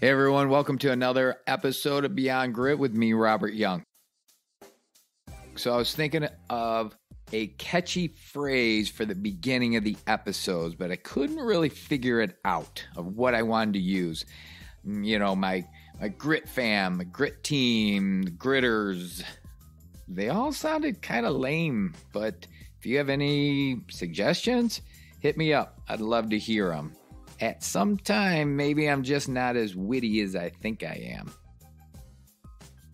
Hey everyone, welcome to another episode of Beyond Grit with me, Robert Young. So I was thinking of a catchy phrase for the beginning of the episodes, but I couldn't really figure it out of what I wanted to use. You know, my grit fam, my grit team, the gritters, they all sounded kind of lame, but if you have any suggestions, hit me up. I'd love to hear them. At some time, maybe I'm just not as witty as I think I am.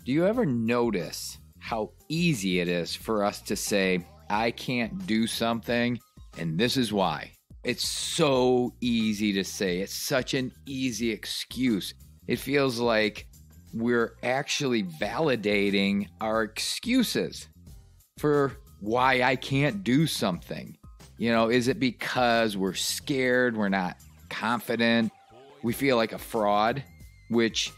Do you ever notice how easy it is for us to say, I can't do something, and this is why? It's so easy to say. It's such an easy excuse. It feels like we're actually validating our excuses for why I can't do something. You know, is it because we're scared, we're not confident, we feel like a fraud, which,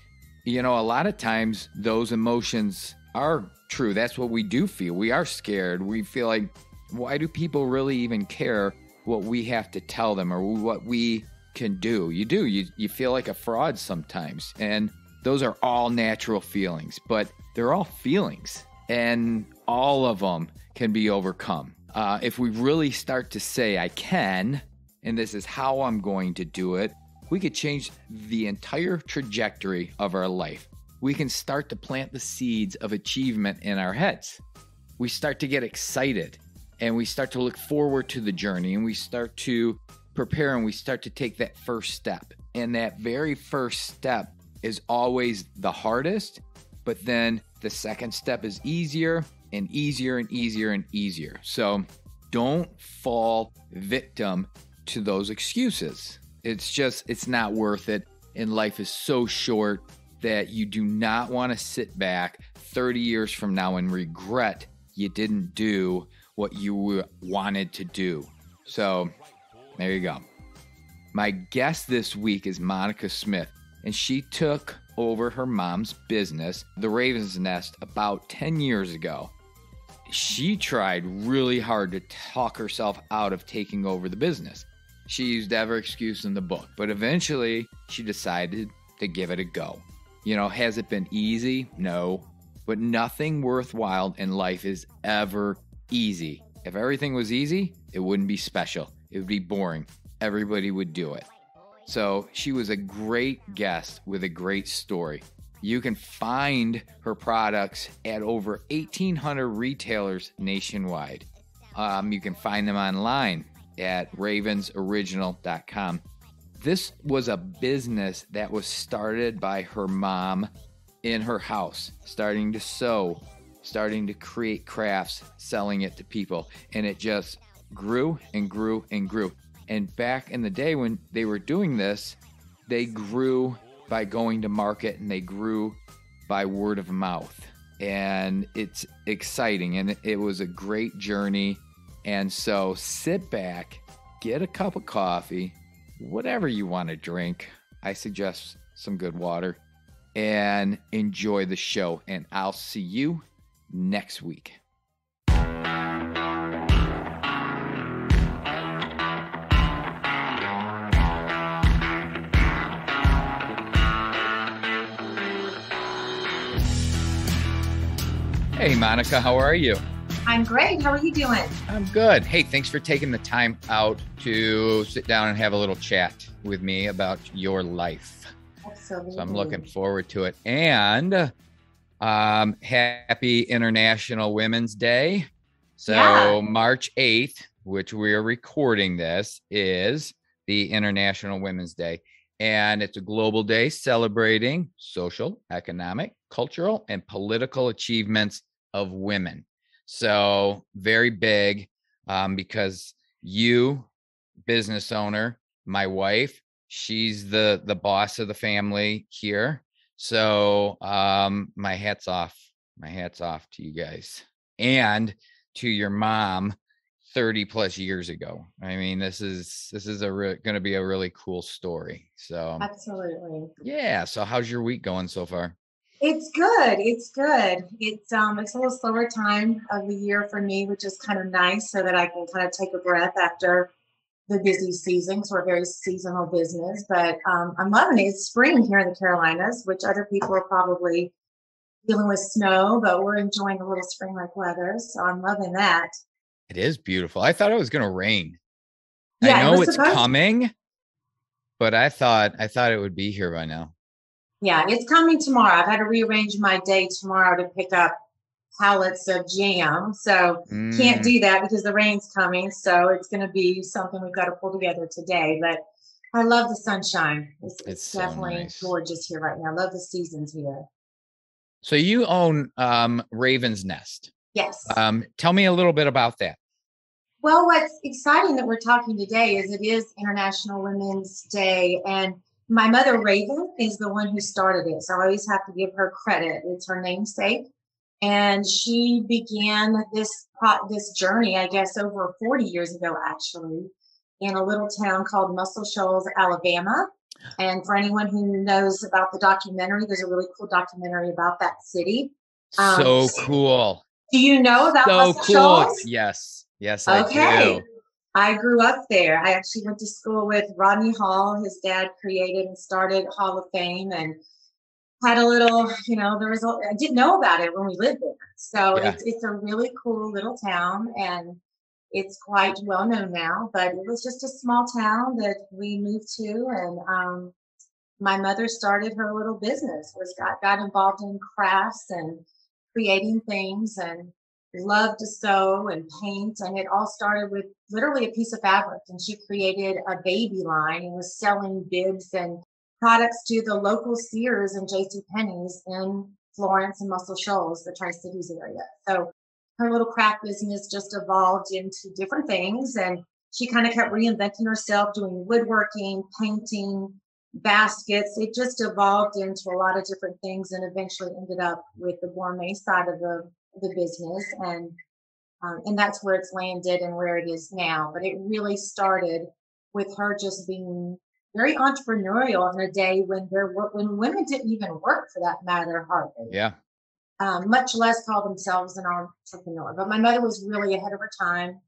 you know, a lot of times those emotions are true. That's what we do feel. We are scared. We feel like, why do people really even care what we have to tell them or what we can do? You feel like a fraud sometimes. And those are all natural feelings, but they're all feelings and all of them can be overcome. If we really start to say, I can, and this is how I'm going to do it, we could change the entire trajectory of our life. We can start to plant the seeds of achievement in our heads. We start to get excited and we start to look forward to the journey and we start to prepare and we start to take that first step. And that very first step is always the hardest, but then the second step is easier and easier and easier and easier. So don't fall victim to those excuses. It's not worth it. And life is so short that you do not want to sit back 30 years from now and regret you didn't do what you wanted to do. So there you go. My guest this week is Monica Smith, and she took over her mom's business, The Raven's Nest, about 10 years ago. She tried really hard to talk herself out of taking over the business. She used every excuse in the book, but eventually she decided to give it a go. You know, has it been easy? No, but nothing worthwhile in life is ever easy. If everything was easy, it wouldn't be special. It would be boring. Everybody would do it. So she was a great guest with a great story. You can find her products at over 1,800 retailers nationwide. You can find them online at ravensoriginal.com. This was a business that was started by her mom in her house, starting to sew, starting to create crafts, selling it to people. And it just grew and grew and grew. And back in the day when they were doing this, they grew by going to market and they grew by word of mouth. And it's exciting and it was a great journey. And so sit back, get a cup of coffee, whatever you want to drink. I suggest some good water and enjoy the show. And I'll see you next week. Hey, Monica, how are you? I'm great. How are you doing? I'm good. Hey, thanks for taking the time out to sit down and have a little chat with me about your life. Absolutely. So I'm looking forward to it. And happy International Women's Day. So yeah. March 8th, which we're recording this, is the International Women's Day. And it's a global day celebrating social, economic, cultural, and political achievements of women. So very big because you, business owner, my wife, she's the boss of the family here. So my hat's off to you guys and to your mom 30 plus years ago. I mean, this is going to be a really cool story. So absolutely. Yeah. So how's your week going so far? It's good. It's a little slower time of the year for me, which is kind of nice so that I can kind of take a breath after the busy seasons. We're a very seasonal business, but I'm loving it. It's spring here in the Carolinas, which other people are probably dealing with snow, but we're enjoying a little spring-like weather. So I'm loving that. It is beautiful. I thought it was going to rain. I Yeah, it know was it's supposed to. coming, but I thought it would be here by now. Yeah, it's coming tomorrow. I've had to rearrange my day tomorrow to pick up pallets of jam. So can't Mm, do that because the rain's coming. So it's going to be something we've got to pull together today. But I love the sunshine. it's It's so definitely nice. gorgeous here right now. I love the seasons here. So you own Raven's Nest. Yes. Tell me a little bit about that. Well, what's exciting that we're talking today is it is International Women's Day, and my mother, Raven, is the one who started it. So I always have to give her credit. It's her namesake. And she began this journey, I guess, over 40 years ago, actually, in a little town called Muscle Shoals, Alabama. And for anyone who knows about the documentary, there's a really cool documentary about that city. Um, So cool. do you know about So Muscle cool. Shoals? Yes. Yes, I Okay. do. I grew up there. I actually went to school with Rodney Hall. His dad created and started Hall of Fame, and had a little, I didn't know about it when we lived there. So Yeah. it's a really cool little town, and it's quite well known now, but it was just a small town that we moved to. And my mother started her little business, got involved in crafts and creating things, and loved to sew and paint. And it all started with literally a piece of fabric. And she created a baby line and was selling bibs and products to the local Sears and J.C. Penney's in Florence and Muscle Shoals, the Tri-Cities area. So her little craft business just evolved into different things. And she kind of kept reinventing herself, doing woodworking, painting, baskets. It just evolved into a lot of different things, and eventually ended up with the gourmet side of the business. And that's where it's landed and where it is now. But it really started with her just being very entrepreneurial in a day when women didn't even work, for that matter, hardly, Yeah. much less call themselves an entrepreneur. But my mother was really ahead of her time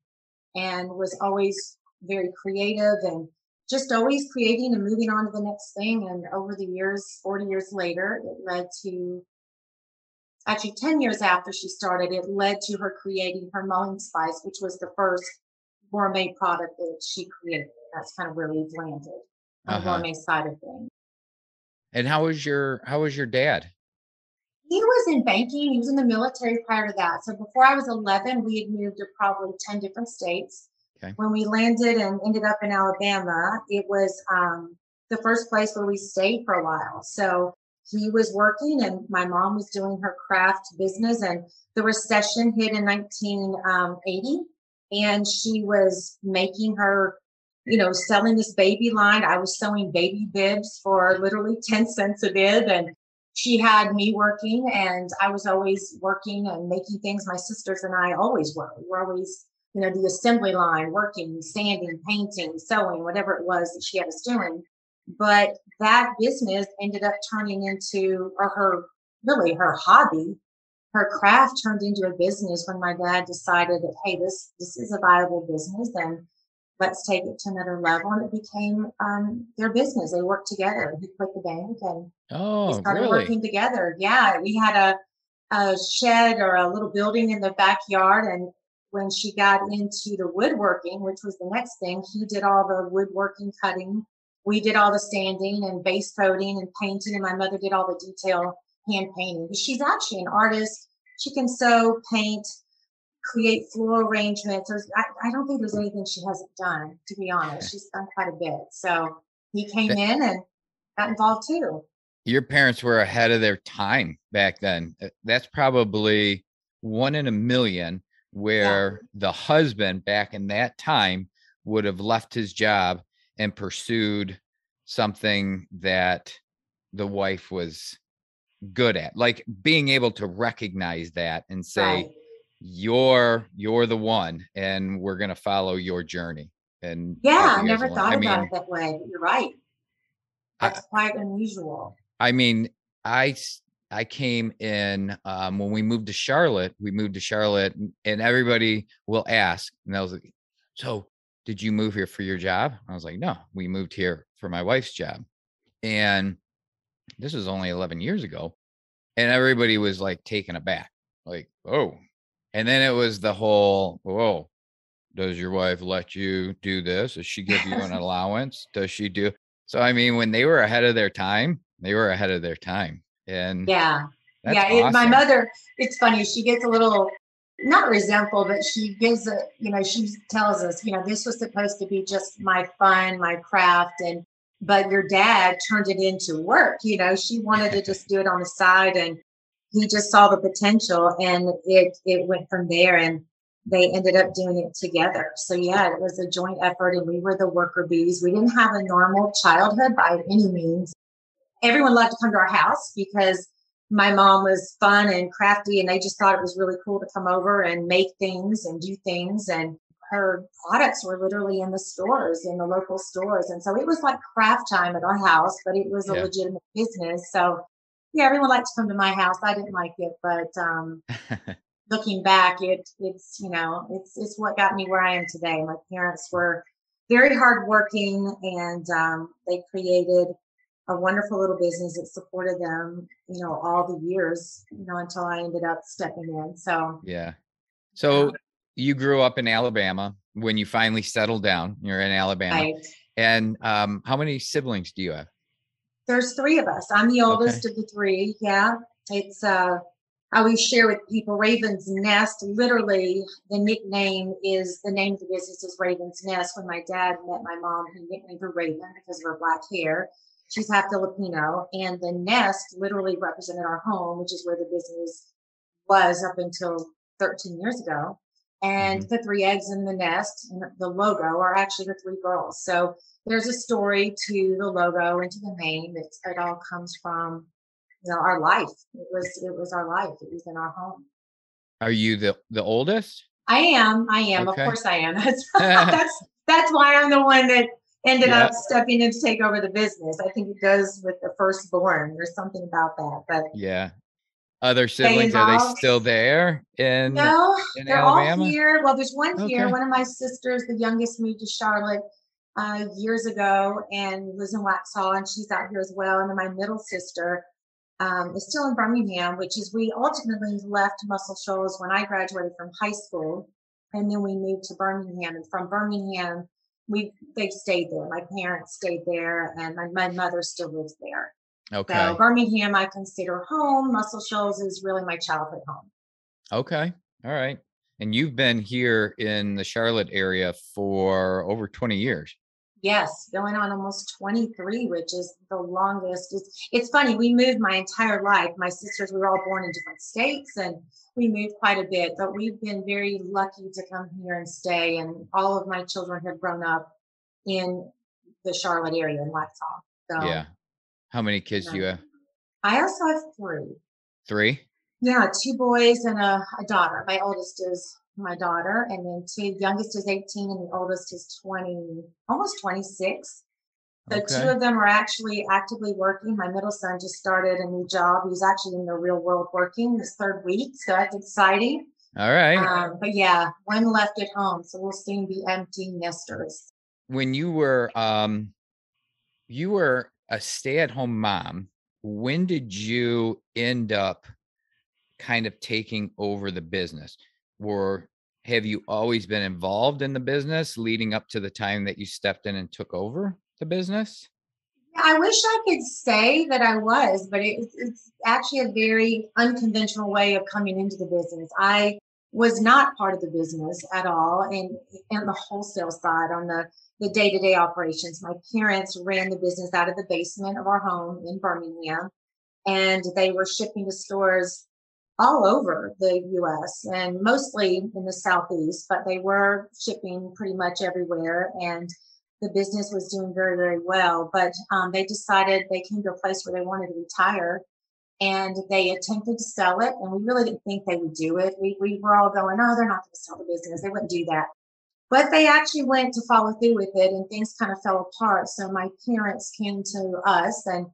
and was always very creative and just always creating and moving on to the next thing. And over the years, 40 years later, it led to, actually 10 years after she started, it led to her creating her mulling spice, which was the first gourmet product that she created. That's kind of where we've landed on the Uh-huh. gourmet side of things. And how was your dad? He was in banking. He was in the military prior to that. So before I was 11, we had moved to probably 10 different states. Okay. When we landed and ended up in Alabama, it was the first place where we stayed for a while. So he was working and my mom was doing her craft business, and the recession hit in 1980, and she was making her, selling this baby line. I was sewing baby bibs for literally 10 cents a bib, and she had me working, and I was always working and making things. My sisters and I always were. We were always, the assembly line, working, sanding, painting, sewing, whatever it was that she had us doing. But that business ended up turning into, or her hobby, her craft turned into a business when my dad decided that, hey, this is a viable business, and let's take it to another level. And it became their business. They worked together. He quit the bank and they Oh, started really? working together. Yeah, we had a shed or a little building in the backyard. And when she got into the woodworking, which was the next thing, he did all the woodworking cutting. We did all the sanding and base coating and painting. And my mother did all the detail hand painting. She's actually an artist. She can sew, paint, create floral arrangements. I don't think there's anything she hasn't done, to be honest. She's done quite a bit. So he came That in and got involved too. your parents were ahead of their time back then. That's probably one in a million Yeah. where the husband back in that time would have left his job and pursued something that the wife was good at, like being able to recognize that and say, Right. you're the one, and we're going to follow your journey and Yeah, help I you guys never along. I thought about it mean, that way, but you're right. I, That's quite unusual. I mean, I I came in when we moved to Charlotte. We moved to Charlotte, and everybody will ask, and I was like, so did you move here for your job? I was like, no, we moved here for my wife's job. And this was only 11 years ago. And everybody was like taken aback, like, oh. And then it was the whole, whoa, does your wife let you do this? Does she give you an allowance? Does she do? So, I mean, when they were ahead of their time, they were ahead of their time. And Yeah. that's Yeah. My awesome. mother, it's funny. She gets a little, not resentful, but she gives a, she tells us, this was supposed to be just my fun, my craft. But your dad turned it into work. She wanted to just do it on the side, and he just saw the potential, and it went from there, and they ended up doing it together. So yeah, it was a joint effort, and we were the worker bees. We didn't have a normal childhood by any means. Everyone loved to come to our house because my mom was fun and crafty, and they just thought it was really cool to come over and make things and do things. And her products were literally in the stores, in the local stores. And so it was like craft time at our house, but it was a Yeah. legitimate business. So yeah, everyone liked to come to my house. I didn't like it, but looking back, it's what got me where I am today. My parents were very hardworking, and they created a wonderful little business that supported them, all the years, until I ended up stepping in. So, Yeah. yeah, So you grew up in Alabama. When you finally settled down, you're in Alabama. right. And how many siblings do you have? There's three of us. I'm the Okay. oldest of the three. Yeah. It's, I always share with people Raven's Nest. Literally, the nickname is the name of the business is Raven's Nest. When my dad met my mom, he nicknamed her Raven because of her black hair. She's half Filipino. And the nest literally represented our home, which is where the business was up until 13 years ago. And Hmm. the three eggs in the nest and the logo are actually the three girls. So there's a story to the logo and to the name. It all comes from our life. It was our life. It was in our home. Are you the oldest? I am. Of Okay. course I am. That's why I'm the one that ended Yeah. up stepping in to take over the business. I think it goes with the firstborn. There's something about that. But Yeah. Other stay siblings, are they involved. still there No, in they're all Alabama? here. Well, there's one here. Okay. One of my sisters, the youngest, moved to Charlotte years ago and lives in Waxhaw, and she's out here as well. And then my middle sister is still in Birmingham, which is we ultimately left Muscle Shoals when I graduated from high school, and then we moved to Birmingham. And from Birmingham, they stayed there. My parents stayed there, and my mother still lives there. So Okay. Birmingham, I consider home. Muscle Shoals is really my childhood home. Okay. All right. And you've been here in the Charlotte area for over 20 years. Yes, going on almost 23, which is the longest. It's funny, we moved my entire life. My sisters, we were all born in different states, and we moved quite a bit, but we've been very lucky to come here and stay. And all of my children have grown up in the Charlotte area in Waxhaw. Yeah. So, How many kids do you um, have? I also have three. Three? Yeah, two boys and a daughter. My oldest is my daughter, and then two youngest is 18, and the oldest is 20, almost 26. The two Okay. of them are actually actively working. My middle son just started a new job. He's actually in the real world working his third week, so that's exciting. All right. But yeah, one left at home, so we'll soon be empty nesters. When you were a stay-at-home mom, when did you end up kind of taking over the business? Or have you always been involved in the business leading up to the time that you stepped in and took over the business? I wish I could say that I was, but it's actually a very unconventional way of coming into the business. I was not part of the business at all, and the wholesale side on the day-to-day operations. My parents ran the business out of the basement of our home in Birmingham, and they were shipping to stores all over the US and mostly in the Southeast, but they were shipping pretty much everywhere. And the business was doing very, very well. But they decided they came to a place where they wanted to retire, and they attempted to sell it. And we really didn't think they would do it. We were all going, oh, they're not going to sell the business. They wouldn't do that. But they actually went to follow through with it, and things kind of fell apart. So my parents came to us, and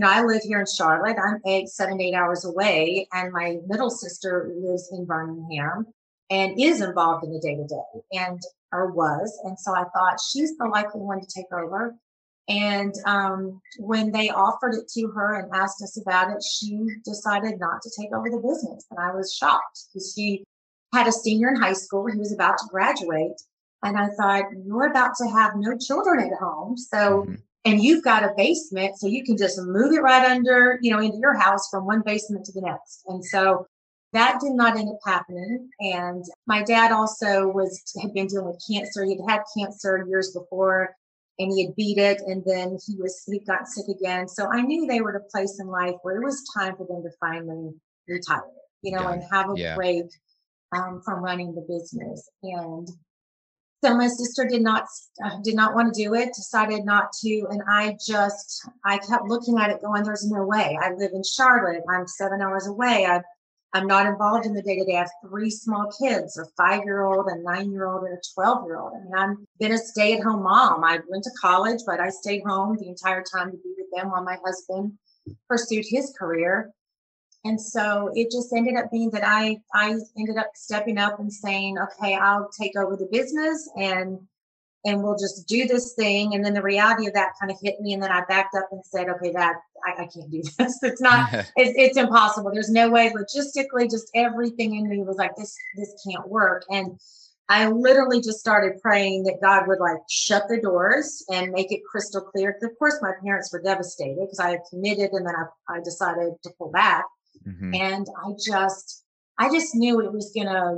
I live here in Charlotte. I'm 7 to 8 hours away, and my middle sister lives in Birmingham. and is involved in the day to day and or was. And so I thought she's the likely one to take over. And when they offered it to her and asked us about it, she decided not to take over the business. And I was shocked because she had a senior in high school. He was about to graduate. And I thought, you're about to have no children at home. So, Mm-hmm. and you've got a basement, so you can just move it right under, into your house from one basement to the next. And so that did not end up happening. And my dad also had been dealing with cancer. He'd had cancer years before and he had beat it. And then he got sick again. So I knew they were at a place in life where it was time for them to finally retire, and Done. have a Yeah. break from running the business. And so my sister did not want to do it, decided not to, and I kept looking at it, going, "There's no way. I live in Charlotte. I'm 7 hours away. I'm not involved in the day to day. I have three small kids: a 5-year-old, a 9-year-old, and a 12-year-old. I mean, I've been a stay at home mom. I went to college, but I stayed home the entire time to be with them while my husband pursued his career." And so it just ended up being that I ended up stepping up and saying, "Okay, I'll take over the business and we'll just do this thing." And then the reality of that kind of hit me. And then I backed up and said, "Okay, that I can't do this. It's impossible. There's no way logistically, just everything in me was like, this can't work." And I literally just started praying that God would like shut the doors and make it crystal clear. Of course, my parents were devastated because I had committed and then I decided to pull back. Mm-hmm. And I just knew it was gonna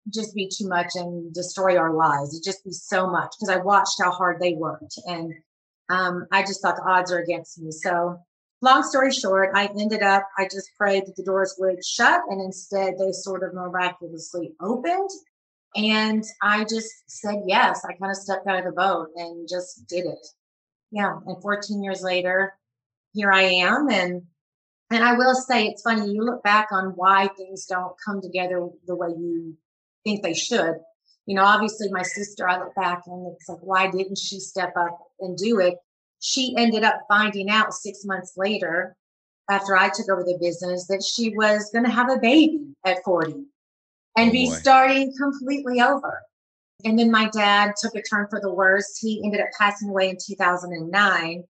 just be too much and destroy our lives. It'd just be so much because I watched how hard they worked, and I just thought the odds are against me. So, long story short, I just prayed that the doors would shut, and instead they sort of miraculously opened. And I just said yes. I kind of stepped out of the boat and just did it. Yeah. And 14 years later, here I am. And I will say, it's funny, you look back on why things don't come together the way you think they should. Obviously, my sister, I look back and it's like, why didn't she step up and do it? She ended up finding out 6 months later, after I took over the business, that she was going to have a baby at 40 and Oh be boy. starting completely over. And then my dad took a turn for the worst. He ended up passing away in 2009.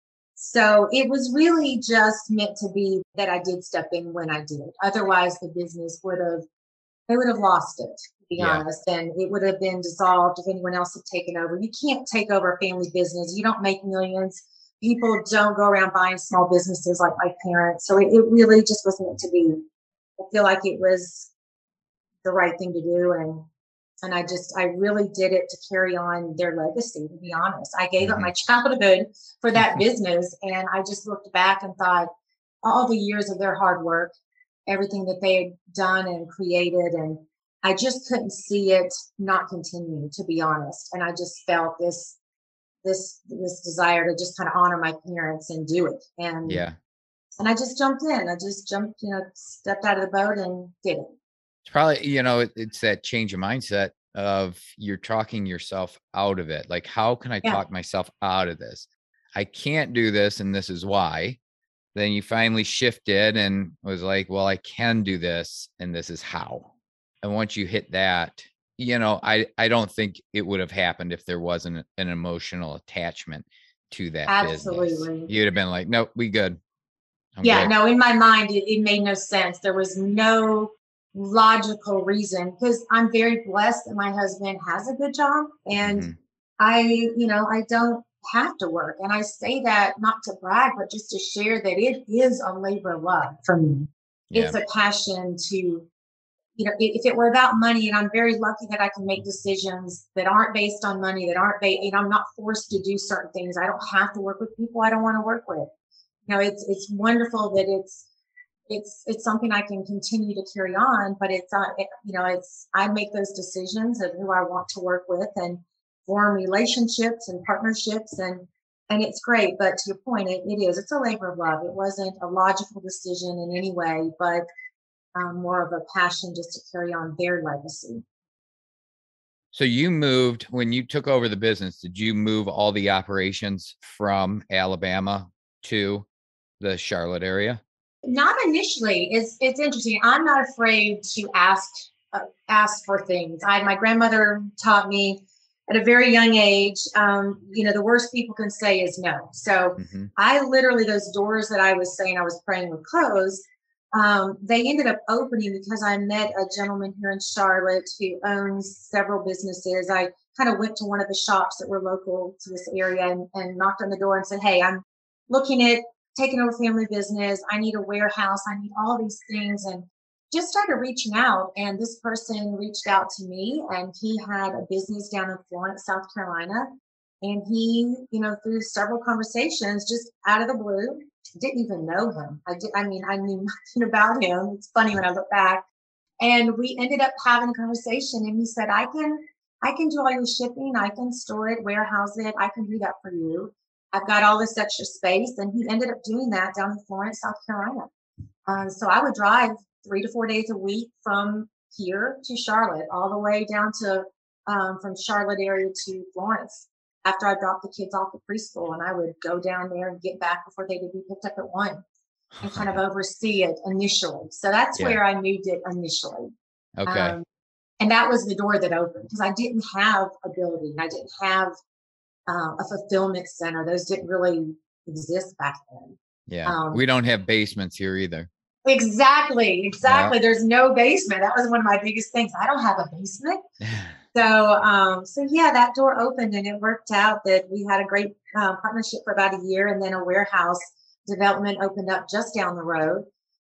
So it was really just meant to be that I did step in when I did. Otherwise, the business they would have lost it, to be Yeah. honest, and it would have been dissolved if anyone else had taken over. You can't take over a family business. You don't make millions. People don't go around buying small businesses like my parents. So it really just was meant to be. I feel like it was the right thing to do. And I really did it to carry on their legacy, to be honest. I gave up Mm-hmm. my childhood for that business. And I just looked back and thought, all the years of their hard work, everything that they had done and created. And I just couldn't see it not continue, to be honest. And I just felt this desire to just kind of honor my parents and do it. Yeah. And I just jumped in. I just jumped, stepped out of the boat and did it. It's probably, it's that change of mindset of you're talking yourself out of it. Like, how can I Yeah, talk myself out of this? I can't do this, and this is why. Then you finally shifted and was like, well, I can do this, and this is how. And once you hit that, I don't think it would have happened if there wasn't an emotional attachment to that business. absolutely. You'd have been like, nope, we good. I'm Yeah, good. no, in my mind, it made no sense. There was no logical reason because I'm very blessed that my husband has a good job and Mm-hmm. I don't have to work. And I say that not to brag, but just to share that it is a labor of love for me. Yeah. It's a passion to, if it were about money, and I'm very lucky that I can make decisions that aren't based on money, that aren't based, I'm not forced to do certain things. I don't have to work with people I don't want to work with. It's wonderful that it's something I can continue to carry on, but it's I make those decisions of who I want to work with and form relationships and partnerships and it's great. But to your point, it's a labor of love. It wasn't a logical decision in any way, but more of a passion just to carry on their legacy. So you moved when you took over the business. Did you move all the operations from Alabama to the Charlotte area? Not initially. It's interesting. I'm not afraid to ask. ask for things. My grandmother taught me at a very young age, the worst people can say is no. So Mm-hmm. I literally, those doors that I was saying I was praying would close, they ended up opening because I met a gentleman here in Charlotte who owns several businesses. I kind of went to one of the shops that were local to this area and knocked on the door and said, hey, I'm looking at taking over family business. I need a warehouse. I need all these things. And just started reaching out. And this person reached out to me, and he had a business down in Florence, South Carolina. And he, through several conversations, just out of the blue, didn't even know him. I knew nothing about him. It's funny when I look back. And we ended up having a conversation, and he said, I can do all your shipping. I can store it, warehouse it. I can do that for you. I've got all this extra space. And he ended up doing that down in Florence, South Carolina. So I would drive 3 to 4 days a week from here to Charlotte, all the way down to from Charlotte area to Florence after I dropped the kids off at preschool. And I would go down there and get back before they would be picked up at 1 and kind of oversee it initially. So that's Yeah. where I moved it initially. Okay. And that was the door that opened because I didn't have a building. I didn't have a fulfillment center. Those didn't really exist back then. Yeah. We don't have basements here either. Exactly. Yeah. There's no basement. That was one of my biggest things. I don't have a basement. So yeah, that door opened, and it worked out that we had a great partnership for about a year, and then a warehouse development opened up just down the road,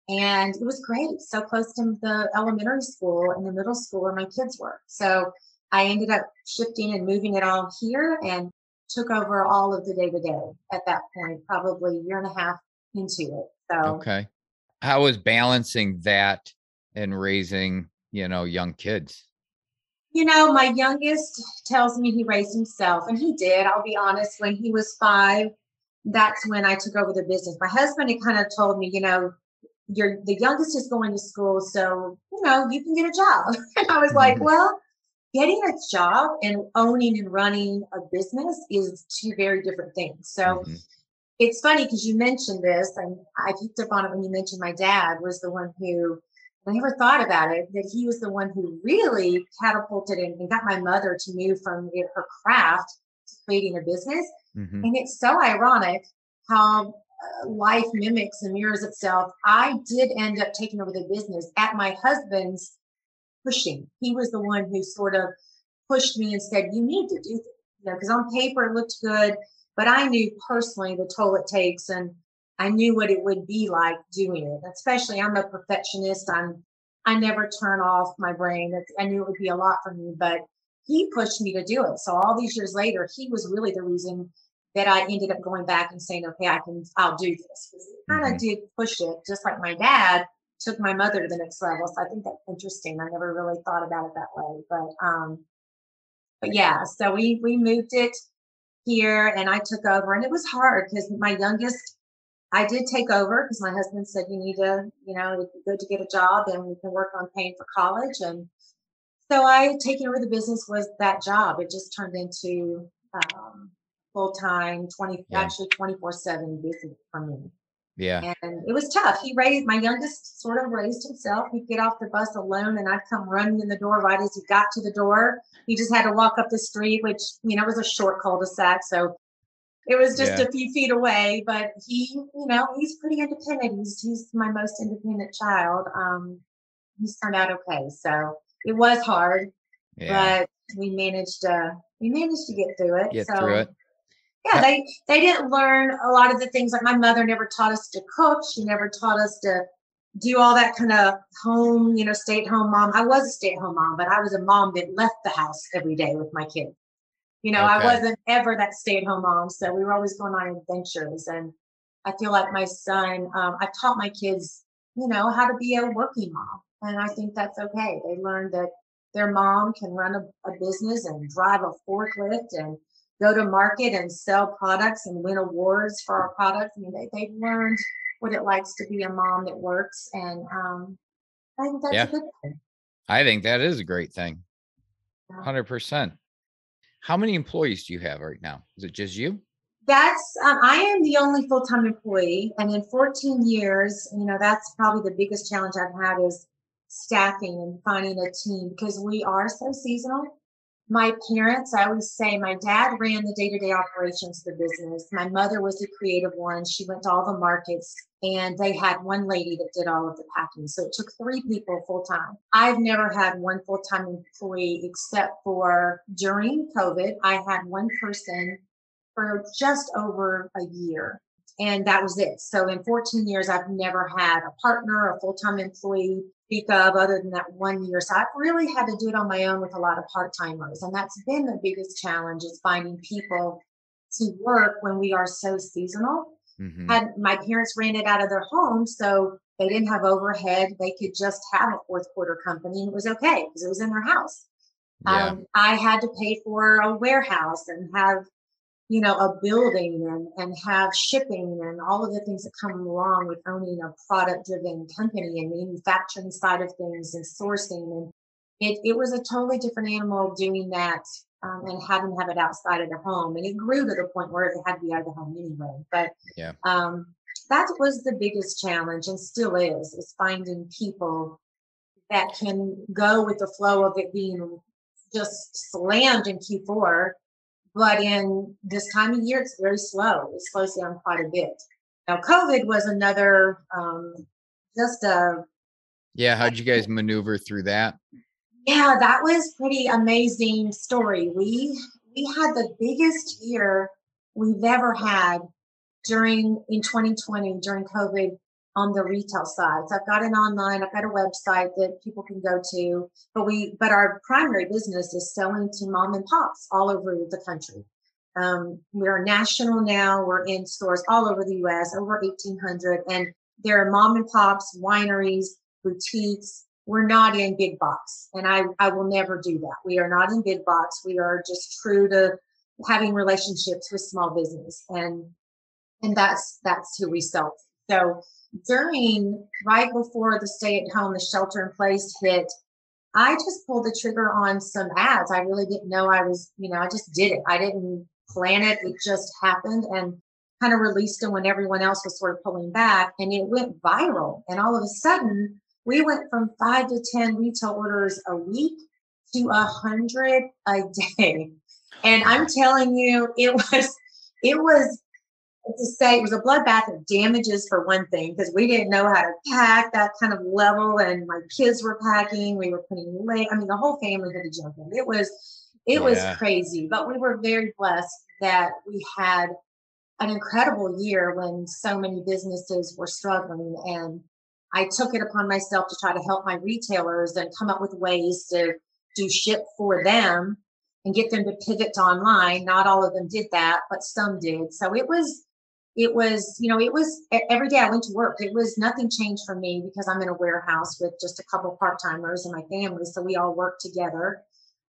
and it was great. So close to the elementary school and the middle school where my kids were. So I ended up shifting and moving it all here, and took over all of the day-to-day at that point, probably a year and a half into it. So okay. How was balancing that and raising, young kids? My youngest tells me he raised himself, and he did. I'll be honest, when he was 5, that's when I took over the business. My husband had kind of told me, the youngest is going to school, so, you can get a job. And I was like, well, getting a job and owning and running a business is 2 very different things. So it's funny because you mentioned this, and I picked up on it when you mentioned my dad was the one who, I never thought about it, that he was the one who really catapulted and got my mother to move from her craft to creating a business. And it's so ironic how life mimics and mirrors itself. I did end up taking over the business at my husband's pushing. He was the one who sort of pushed me and said, you need to do this, because on paper it looked good, but I knew personally the toll it takes, and I knew what it would be like doing it. Especially, I'm a perfectionist. I never turn off my brain. I knew it would be a lot for me, but he pushed me to do it. So all these years later, he was really the reason that I ended up going back and saying, okay, I'll do this. Because he kind of did push it, just like my dad took my mother to the next level. So I think that's interesting. I never really thought about it that way, but yeah, so we moved it here, and I took over, and it was hard because my youngest, I did take over because my husband said, you need to, it'd be good to get a job and we can work on paying for college. And so taking over the business was that job. It just turned into full-time, 24/7 business for me. Yeah. And it was tough. My youngest sort of raised himself. He'd get off the bus alone, and I'd come running in the door right as he got to the door. He just had to walk up the street, which, was a short cul-de-sac. So it was just a few feet away, but he's pretty independent. He's my most independent child. He's turned out okay. So it was hard, but we managed to get through it. Yeah, they didn't learn a lot of the things. Like my mother never taught us to cook. She never taught us to do all that kind of home, stay-at-home mom. I was a stay-at-home mom, but I was a mom that left the house every day with my kids. I wasn't ever that stay-at-home mom. So we were always going on adventures. And I feel like my son, I taught my kids, how to be a working mom. And I think that's okay. They learned that their mom can run a business and drive a forklift and go to market and sell products and win awards for our products. I mean, they've learned what it likes to be a mom that works. And I think that's a good thing. I think that is a great thing. 100%. How many employees do you have right now? Is it just you? That's, I am the only full-time employee. And in 14 years, that's probably the biggest challenge I've had is staffing and finding a team because we are so seasonal. My parents, I always say, my dad ran the day-to-day operations of the business. My mother was the creative one. She went to all the markets, and they had one lady that did all of the packing. So it took 3 people full time. I've never had one full-time employee except for during COVID. I had one person for just over a year, and that was it. So in 14 years, I've never had a partner, a full-time employee speak of other than that 1 year. So I've really had to do it on my own with a lot of part-timers. And that's been the biggest challenge is finding people to work when we are so seasonal. Mm-hmm. Had my parents ran it out of their home, so they didn't have overhead. They could just have a fourth quarter company and it was okay because it was in their house. Yeah. I had to pay for a warehouse and have a building and have shipping and all of the things that come along with owning a product driven company and manufacturing side of things and sourcing. And it was a totally different animal doing that and having to have it outside of the home. And it grew to the point where it had to be out of the home anyway. But Yeah. That was the biggest challenge and still is finding people that can go with the flow of it being just slammed in Q4. But in this time of year, it's very slow. It slows down quite a bit. Now, COVID was another, just a, Yeah. How'd you guys maneuver through that? yeah, that was pretty amazing story. We had the biggest year we've ever had in 2020 during COVID on the retail side. So I've got an online, I've got a website that people can go to, but our primary business is selling to mom and pops all over the country. We are national now. We're in stores all over the US, over 1,800, and there are mom and pops, wineries, boutiques. We're not in big box, and I will never do that. We are not in big box. We are just true to having relationships with small business, and that's who we sell. So right before the stay at home, the shelter in place hit, I just pulled the trigger on some ads. I really didn't know I just did it. I didn't plan it. It just happened and kind of released them when everyone else was sort of pulling back, and it went viral. And all of a sudden we went from 5 to 10 retail orders a week to 100 a day. And I'm telling you, it was to say it was a bloodbath of damages for one thing, because we didn't know how to pack that kind of level, and my kids were packing, we were putting late. I mean, the whole family had to jump in. It was crazy, but we were very blessed that we had an incredible year when so many businesses were struggling, and I took it upon myself to try to help my retailers and come up with ways to do ship for them and get them to pivot to online. Not all of them did that, but some did. So every day I went to work. It was nothing changed for me because I'm in a warehouse with just a couple part-timers and my family. So we all worked together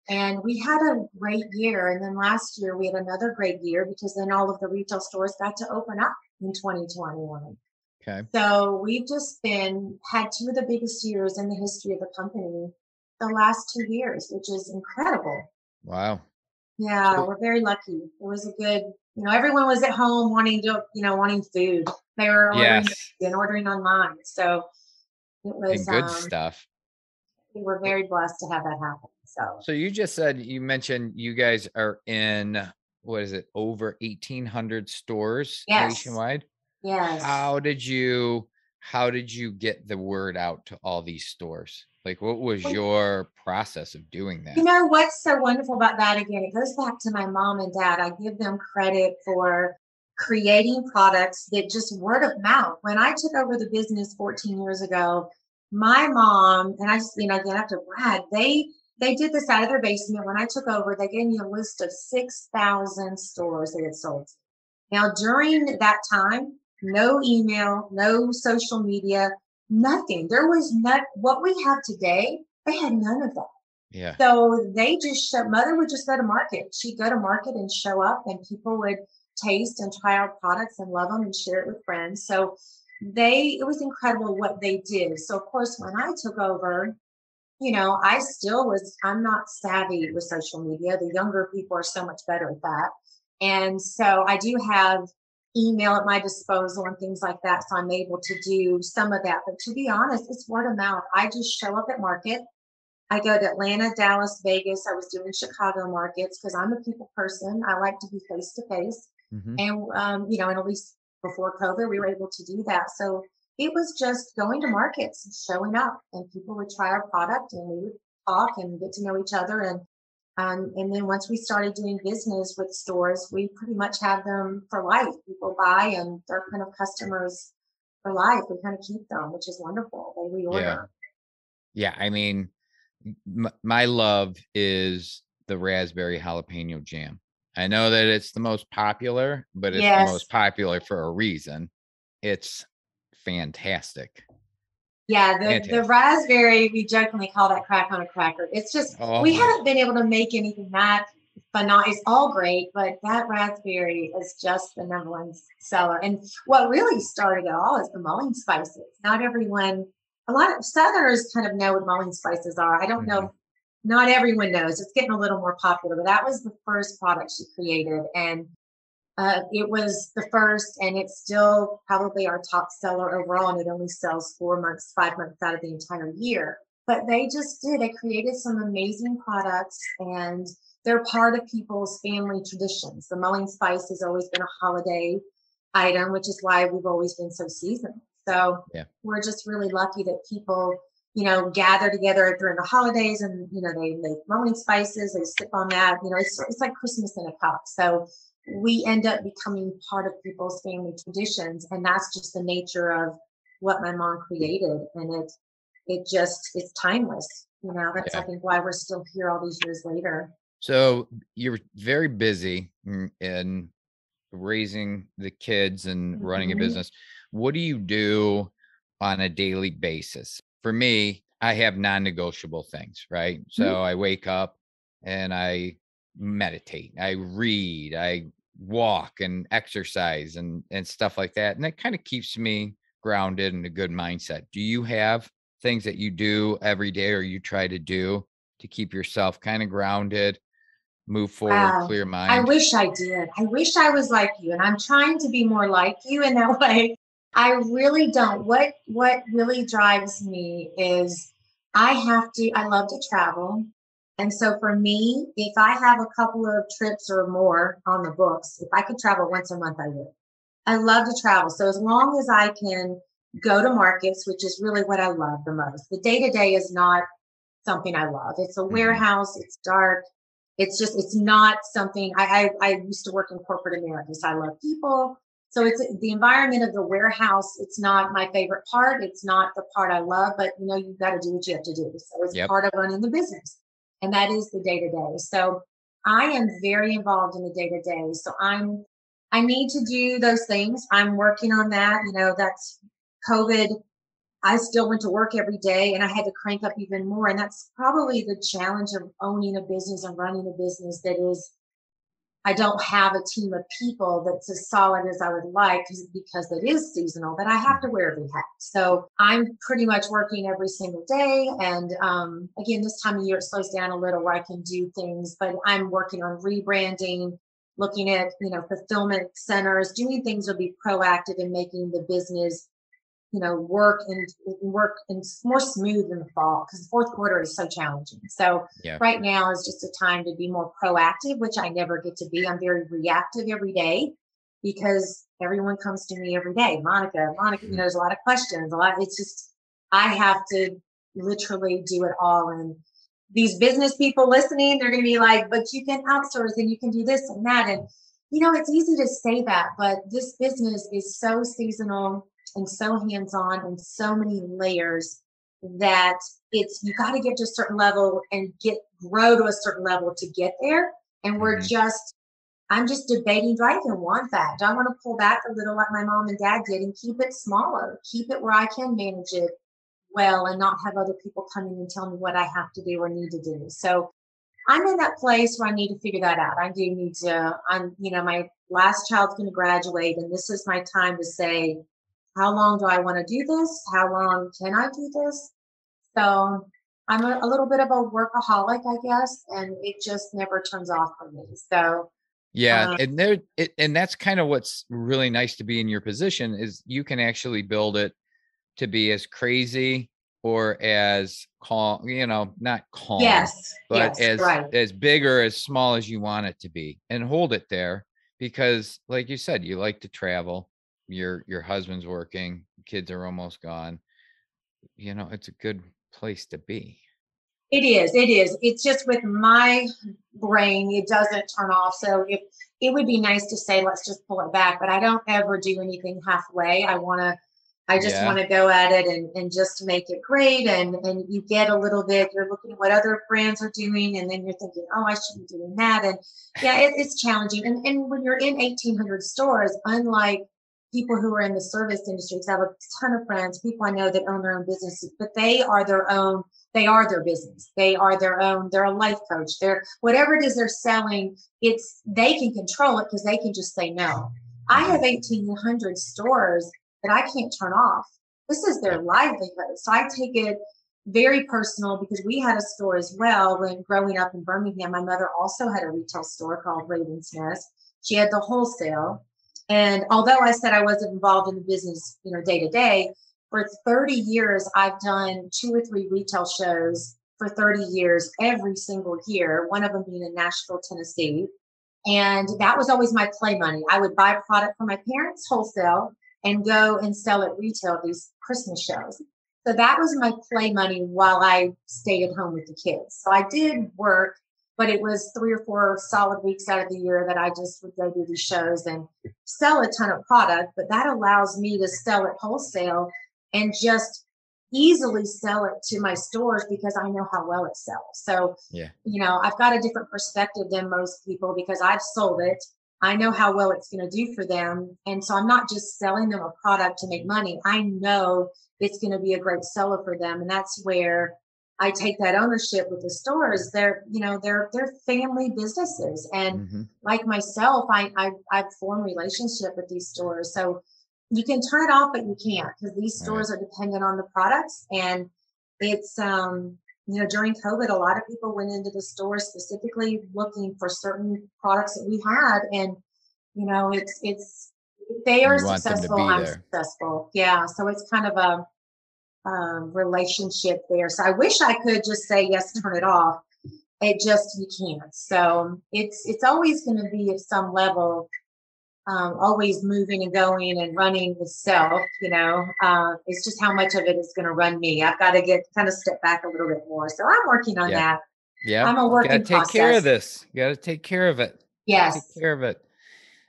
and we had a great year. And then last year we had another great year because then all of the retail stores got to open up in 2021. Okay. So we've just had two of the biggest years in the history of the company the last 2 years, which is incredible. Wow. Yeah, we're very lucky. It was a good, everyone was at home wanting food. They were ordering online. So it was and good stuff. We were very blessed to have that happen. So you mentioned you guys are in, what is it, over 1,800 stores nationwide? Yes. How did you get the word out to all these stores? Like, what was your process of doing that? You know what's so wonderful about that? Again, it goes back to my mom and dad. I give them credit for creating products that just word of mouth. When I took over the business 14 years ago, my mom, and I just, again, I have to brag, they did this out of their basement. When I took over, they gave me a list of 6,000 stores they had sold. Now, during that time, no email, no social media, nothing. There was not what we have today. They had none of that. Yeah. So they just mother would just go to market. She'd go to market and show up, and people would taste and try our products and love them and share it with friends. So it was incredible what they did. So of course, when I took over, I'm not savvy with social media. The younger people are so much better at that. And so I do have email at my disposal and things like that. So I'm able to do some of that. But to be honest, it's word of mouth. I just show up at market. I go to Atlanta, Dallas, Vegas. I was doing Chicago markets because I'm a people person. I like to be face to face. Hmm. And, and at least before COVID, we were able to do that. So it was just going to markets and showing up, and people would try our product and we would talk and get to know each other. And then once we started doing business with stores, we pretty much have them for life. People buy and they're kind of customers for life. We kind of keep them, which is wonderful. They Yeah. reorder. Yeah. I mean, my love is the raspberry jalapeno jam. I know that it's the most popular, but it's the Yes. most popular for a reason. It's fantastic. Yeah, the Fantastic. raspberry, we jokingly call that crack on a cracker. It's just, we Oh, haven't been able to make anything that phenomenal. It's all great, but that raspberry is just the number one seller. And what really started it all is the mulling spices. Not everyone, a lot of Southerners kind of know what mulling spices are. I don't mhm. know, not everyone knows. It's getting a little more popular, but that was the first product she created. And it was the first, and it's still probably our top seller overall, and it only sells 4 months, 5 months out of the entire year. But they just did. They created some amazing products, and they're part of people's family traditions. The mulling spice has always been a holiday item, which is why we've always been so seasonal. So Yeah. we're just really lucky that people, gather together during the holidays, and they make mulling spices. They sip on that. It's like Christmas in a cup. So we end up becoming part of people's family traditions, and that's just the nature of what my mom created. And it's timeless. That's, I Yeah. think, why we're still here all these years later. So you're very busy in raising the kids and running a Mhm. business. What do you do on a daily basis? For me, I have non-negotiable things, right? Mhm. So I wake up and I meditate, I read, I walk and exercise and stuff like that. And that kind of keeps me grounded in a good mindset. Do you have things that you do every day or you try to do to keep yourself kind of grounded, move forward, Wow. clear I mind? wish I did. I wish I was like you, and I'm trying to be more like you in that way. I really don't. What really drives me is I love to travel. And so for me, if I have a couple of trips or more on the books, if I could travel once a month, I would. I love to travel. So as long as I can go to markets, which is really what I love the most. The day to day is not something I love. It's a Mhm. warehouse. It's dark. It's not something I used to work in corporate America. So I love people. So it's the environment of the warehouse. It's not my favorite part. It's not the part I love, but you've got to do what you have to do. So it's Yep. part of running the business. And that is the day to day. So I am very involved in the day to day. So I need to do those things. I'm working on that. That's COVID. I still went to work every day, and I had to crank up even more. And that's probably the challenge of owning a business and running a business that is, I don't have a team of people that's as solid as I would like because it is seasonal, but I have to Mhm. wear every hat. So I'm pretty much working every single day. And again, this time of year, it slows down a little where I can do things, but I'm working on rebranding, looking at, fulfillment centers, doing things to be proactive in making the business work and more smooth in the fall because the fourth quarter is so challenging. So Yeah. right now is just a time to be more proactive, which I never get to be. I'm very reactive every day because everyone comes to me every day. Monica, Mhm. there's a lot of questions, a lot. It's just, I have to literally do it all. And these business people listening, they're going to be like, but you can outsource and you can do this and that. And, it's easy to say that, but this business is so seasonal and so hands-on and so many layers that you got to get to a certain level and grow to a certain level to get there. And Mhm. I'm just debating, do I even want that? Do I want to pull back a little like my mom and dad did and keep it smaller, keep it where I can manage it well and not have other people coming and tell me what I have to do or need to do. So I'm in that place where I need to figure that out. I do need to, my last child's going to graduate, and this is my time to say, how long do I want to do this? How long can I do this? So I'm a little bit of a workaholic, I guess, and it just never turns off for me. So Yeah, Um, and and that's kind of what's really nice to be in your position is you can actually build it to be as crazy or as calm, not calm, yes, but yes, right. as big or as small as you want it to be and hold it there because like you said, you like to travel. Your husband's working, kids are almost gone. It's a good place to be. It is. It is. It's just with my brain, it doesn't turn off. So if it would be nice to say, let's just pull it back, but I don't ever do anything halfway. I just want Yeah. to go at it and just make it great. And you get a little bit, you're looking at what other brands are doing, and then you're thinking, oh, I should be doing that. And yeah, it's challenging. And when you're in 1,800 stores, unlike people who are in the service industry, 'cause I have a ton of friends, people I know that own their own businesses, but they are their business. They are their own, they're a life coach. They're whatever it is they're selling, they can control it because they can just say no. I Hmm. have 1,800 stores that I can't turn off. This is their Yep. livelihood. So I take it very personal because we had a store as well when growing up in Birmingham. My mother also had a retail store called Raven's Nest. She had the wholesale. And although I said I wasn't involved in the business, day to day, for 30 years, I've done 2 or 3 retail shows for 30 years, every single year, one of them being in Nashville, Tennessee. And that was always my play money. I would buy product from my parents wholesale and go and sell at retail these Christmas shows. So that was my play money while I stayed at home with the kids. So I did work, but it was 3 or 4 solid weeks out of the year that I just would go do these shows and sell a ton of product. But that allows me to sell at wholesale and just easily sell it to my stores because I know how well it sells. So Yeah. I've got a different perspective than most people because I've sold it. I know how well it's going to do for them. And so I'm not just selling them a product to make money. I know it's going to be a great seller for them. And that's where I take that ownership with the stores. They're family businesses. And Hmm. like myself, I've formed relationship with these stores. So you can turn it off, but you can't because these All right. stores are dependent on the products. And it's, during COVID, a lot of people went into the store specifically looking for certain products that we had. And, it's, they And are you want them to successful, be I'm there. successful. Yeah. So it's kind of a relationship there. So I wish I could just say, yes, turn it off. You can't. So it's always going to be at some level always moving and going and running itself, it's just how much of it is going to run me. I've got to get kind of step back a little bit more. So I'm working on Yep. that. I'm Yep. a You got to working take care of process. this. You got to take care of it. Take Yes. care of it.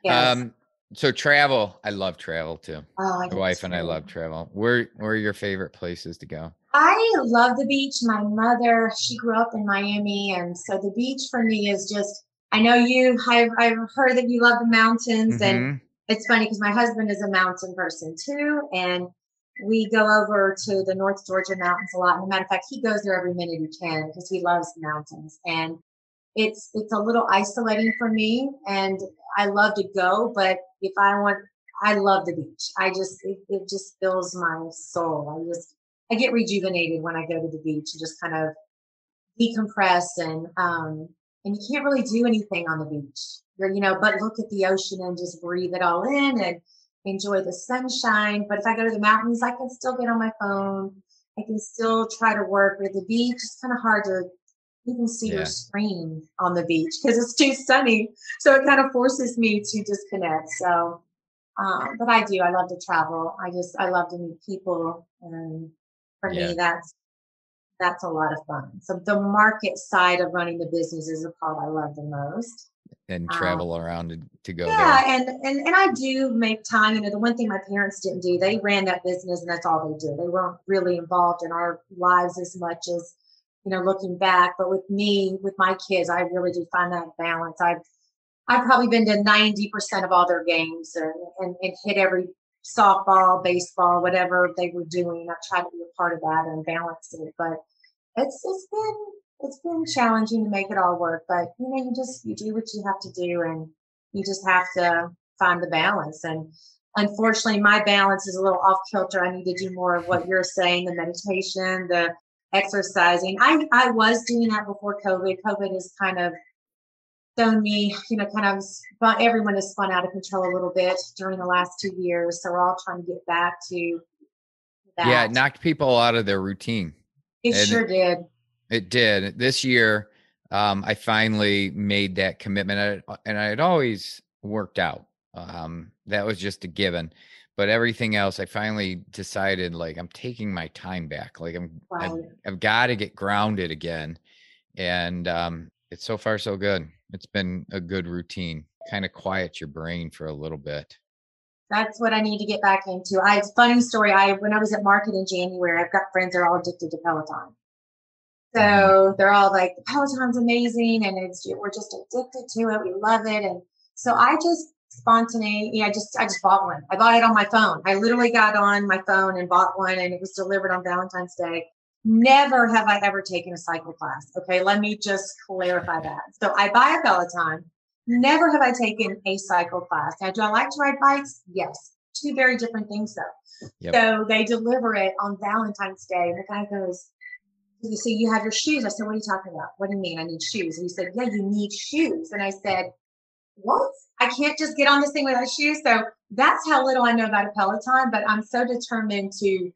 Yes. Um, so travel, I love travel too. Oh, I My do wife and I too. love travel. Where are your favorite places to go? I love the beach. My mother, she grew up in Miami. And so the beach for me is just, I know I've heard that you love the mountains. And Hmm. it's funny because my husband is a mountain person too. And we go over to the North Georgia mountains a lot. As a matter of fact, he goes there every minute he can because he loves the mountains. And it's a little isolating for me. And I love to go, but if I want, I love the beach. It just fills my soul. I get rejuvenated when I go to the beach and just kind of decompress and you can't really do anything on the beach. But look at the ocean and just breathe it all in and enjoy the sunshine. But if I go to the mountains, I can still get on my phone. I can still try to work. But at the beach, it's kind of hard to even see your Yeah. screen on the beach because it's too sunny. So it kind of forces me to disconnect. So but I do. I love to travel. I love to meet people, and for me, Yeah. that's a lot of fun. So the market side of running the business is the part I love the most. And Um, travel around to go yeah, there. and I do make time. The one thing my parents didn't do, they ran that business, and that's all they did. They weren't really involved in our lives as much as looking back. But with me, with my kids, I really do find that balance. I've probably been to 90% of all their games and hit every softball, baseball, whatever they were doing. I tried to be a part of that and balance it. But it's been challenging to make it all work. But you do what you have to do and you just have to find the balance. And unfortunately my balance is a little off kilter. I need to do more of what you're saying, the meditation, the exercising. I was doing that before COVID. COVID is kind of thrown me, kind of, but everyone has spun out of control a little bit during the last 2 years. So we're all trying to get back to Yeah, that. it knocked people out of their routine. It And sure did. it did. This year, I finally made that commitment, and it always worked out. That was just a given. But everything else, I finally decided, like, I'm taking my time back. Like, Right. I've got to get grounded again. And it's so far so good. It's been a good routine. Kind of quiet your brain for a little bit. That's what I need to get back into. Funny story. When I was at market in January, I've got friends that are all addicted to Peloton. Mhm. So they're all like, the Peloton's amazing, and we're just addicted to it. We love it. And so I just spontaneously, I just bought one. I bought it on my phone. I literally got on my phone and bought one, and it was delivered on Valentine's Day. Never have I ever taken a cycle class. Okay, let me just clarify that. So I buy a Peloton. Never have I taken a cycle class. Now, do I like to ride bikes? Yes. Two very different things, though. Yep. So they deliver it on Valentine's Day, and the guy goes, "You see, you have your shoes." I said, "What are you talking about? What do you mean I need shoes?" And he said, "Yeah, you need shoes." And I said, "What? I can't just get on this thing without shoes." So that's how little I know about a Peloton, but I'm so determined to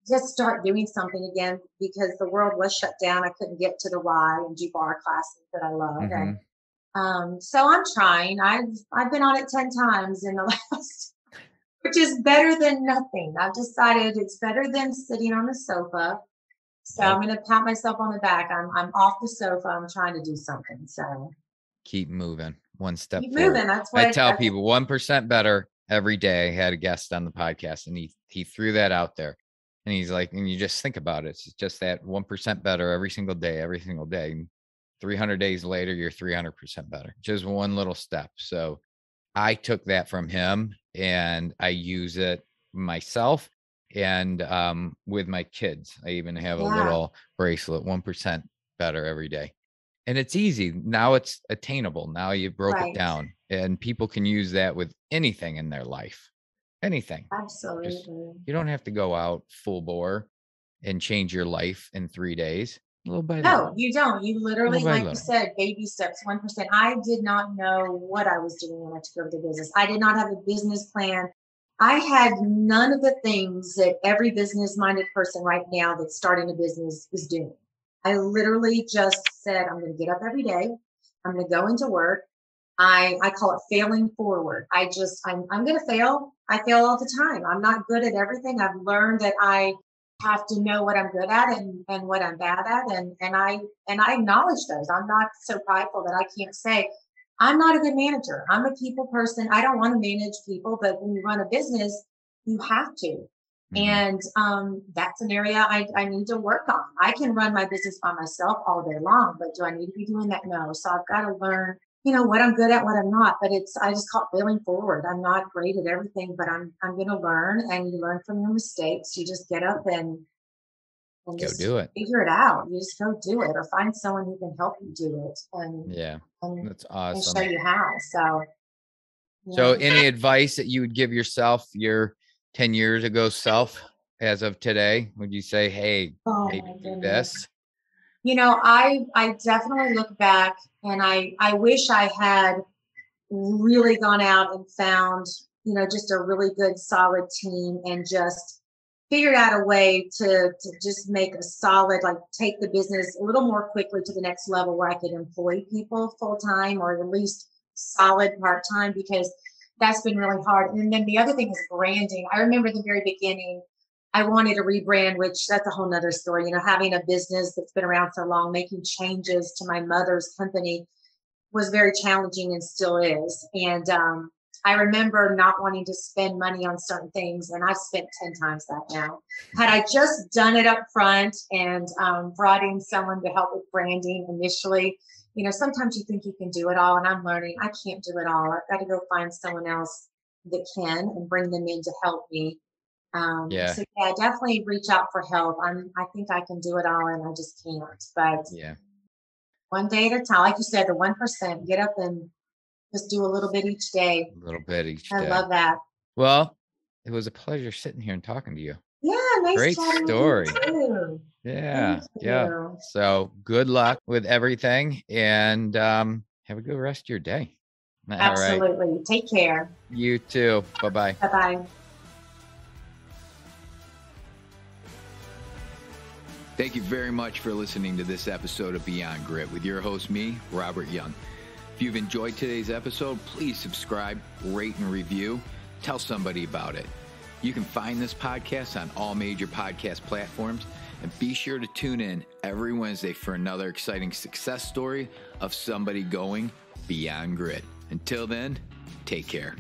just start doing something again because the world was shut down. I couldn't get to the Y and do bar classes that I love. Mm-hmm. And so I'm trying. I've been on it 10 times in the last, which is better than nothing. I've decided it's better than sitting on the sofa. So Yep. I'm going to pat myself on the back. I'm off the sofa. I'm trying to do something. So Keep moving one step keep forward. moving. That's I what tell people 1% better every day. I had a guest on the podcast, and he threw that out there, and he's like, and you just think about it. It's just that 1% better every single day, every single day. And 300 days later, you're 300% better. Just one little step. So I took that from him, and I use it myself and with my kids. I even have a little bracelet, 1% better every day. And it's easy. Now it's attainable. Now you broke it right. down, and people can use that with anything in their life. Anything. Absolutely. Just, you don't have to go out full bore and change your life in 3 days. Little by little. No, you don't. You literally, Little by like you little. said, baby steps, 1%. I did not know what I was doing when I took over the business. I did not have a business plan. I had none of the things that every business minded person right now that's starting a business is doing. I literally just said, I'm going to get up every day. I'm going to go into work. I call it failing forward. I'm going to fail. I fail all the time. I'm not good at everything. I've learned that I have to know what I'm good at and what I'm bad at. And I acknowledge those. I'm not so prideful that I can't say, I'm not a good manager. I'm a people person. I don't want to manage people, but when you run a business, you have to. Mhm. And that's an area I need to work on. I can run my business by myself all day long, but do I need to be doing that? No. So I've got to learn, what I'm good at, what I'm not. But I just call it failing forward. I'm not great at everything, but I'm going to learn, and you learn from your mistakes. You just get up and Go just do it. figure it out. You just go do it, or find someone who can help you do it, Yeah. and, That's and awesome. show you how. So, So yeah. any advice that you would give yourself, your 10 years ago self, as of today? Would you say, hey, Oh maybe my do goodness. this? I definitely look back, and I wish I had really gone out and found, just a really good solid team, and just figured out a way to just make a solid, like, take the business a little more quickly to the next level where I could employ people full time, or at least solid part time, because that's been really hard. And then the other thing is branding. I remember the very beginning, I wanted to rebrand, which that's a whole nother story. Having a business that's been around so long, making changes to my mother's company was very challenging, and still is. And I remember not wanting to spend money on certain things, and I've spent 10 times that now. Had I just done it up front and brought in someone to help with branding initially, sometimes you think you can do it all, and I'm learning I can't do it all. I've got to go find someone else that can, and bring them in to help me. Yeah. So yeah, definitely reach out for help. I think I can do it all, and I just can't. But Yeah. one day at a time, like you said, the 1%, get up and just do a little bit each day. A little bit each I day. love that. Well, it was a pleasure sitting here and talking to you. Yeah, nice Great chatting with story. you too. Yeah. Thank Yeah. you. So good luck with everything. And have a good rest of your day. All right. Absolutely. Take care. You too. Bye-bye. Bye-bye. Thank you very much for listening to this episode of Beyond Grit with your host, me, Robert Young. If you've enjoyed today's episode, please subscribe, rate, and review. Tell somebody about it. You can find this podcast on all major podcast platforms, and be sure to tune in every Wednesday for another exciting success story of somebody going beyond grit. Until then, take care.